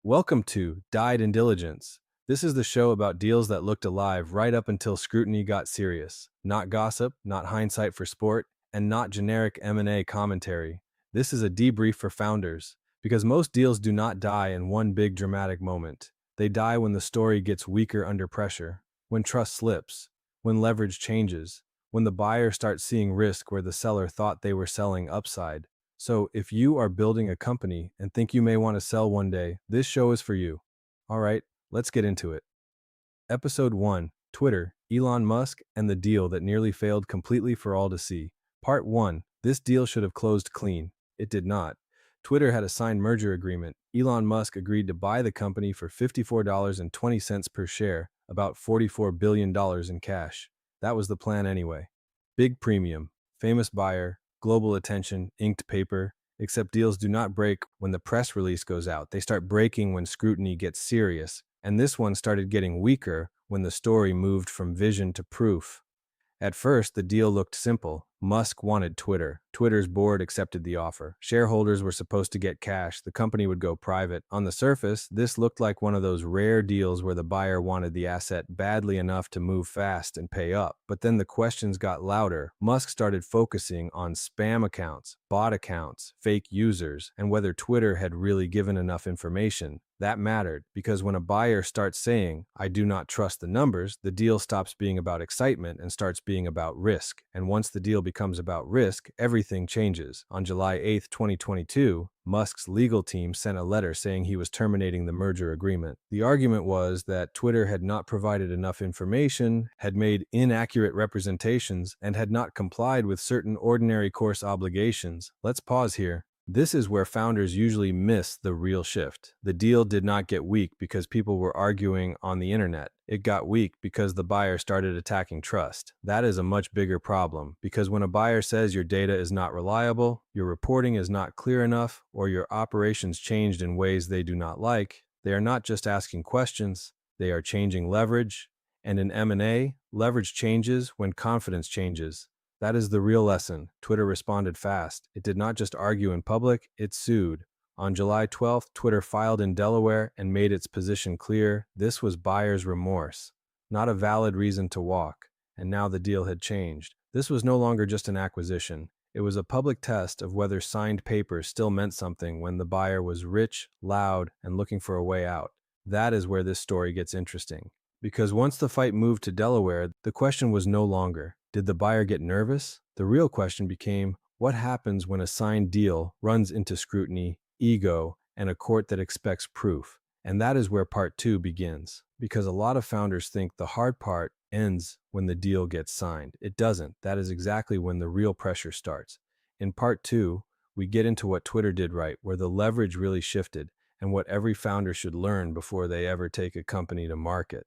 Welcome to Died in Diligence. This is the show about deals that looked alive right up until scrutiny got serious. Not gossip, not hindsight for sport, and not generic M&A commentary. This is a debrief for founders, because most deals do not die in one big dramatic moment. They die when the story gets weaker under pressure, when trust slips, when leverage changes, when the buyer starts seeing risk where the seller thought they were selling upside. So, if you are building a company and think you may want to sell one day, this show is for you. All right, let's get into it. Episode 1: Twitter, Elon Musk, and the deal that nearly failed completely for all to see. Part 1: This deal should have closed clean. It did not. Twitter had a signed merger agreement. Elon Musk agreed to buy the company for $54.20 per share, about $44 billion in cash. That was the plan anyway. Big premium, famous buyer, global attention, inked paper. Except deals do not break when the press release goes out. They start breaking when scrutiny gets serious. And this one started getting weaker when the story moved from vision to proof. At first, the deal looked simple. Musk wanted Twitter. Twitter's board accepted the offer. Shareholders were supposed to get cash. The company would go private. On the surface, this looked like one of those rare deals where the buyer wanted the asset badly enough to move fast and pay up. But then the questions got louder. Musk started focusing on spam accounts, bot accounts, fake users, and whether Twitter had really given enough information. That mattered, because when a buyer starts saying, "I do not trust the numbers," the deal stops being about excitement and starts being about risk. And once the deal becomes about risk, everything changes. On July 8, 2022, Musk's legal team sent a letter saying he was terminating the merger agreement. The argument was that Twitter had not provided enough information, had made inaccurate representations, and had not complied with certain ordinary course obligations. Let's pause here. This is where founders usually miss the real shift. The deal did not get weak because people were arguing on the internet. It got weak because the buyer started attacking trust. That is a much bigger problem, because when a buyer says your data is not reliable, your reporting is not clear enough, or your operations changed in ways they do not like, they are not just asking questions, they are changing leverage. And in M&A, leverage changes when confidence changes. That is the real lesson. Twitter responded fast. It did not just argue in public, it sued. On July 12th, Twitter filed in Delaware and made its position clear. This was buyer's remorse, not a valid reason to walk. And now the deal had changed. This was no longer just an acquisition. It was a public test of whether signed papers still meant something when the buyer was rich, loud, and looking for a way out. That is where this story gets interesting. Because once the fight moved to Delaware, the question was no longer, did the buyer get nervous? The real question became, what happens when a signed deal runs into scrutiny, ego, and a court that expects proof? And that is where part 2 begins. Because a lot of founders think the hard part ends when the deal gets signed. It doesn't. That is exactly when the real pressure starts. In part 2, we get into what Twitter did right, where the leverage really shifted, and what every founder should learn before they ever take a company to market.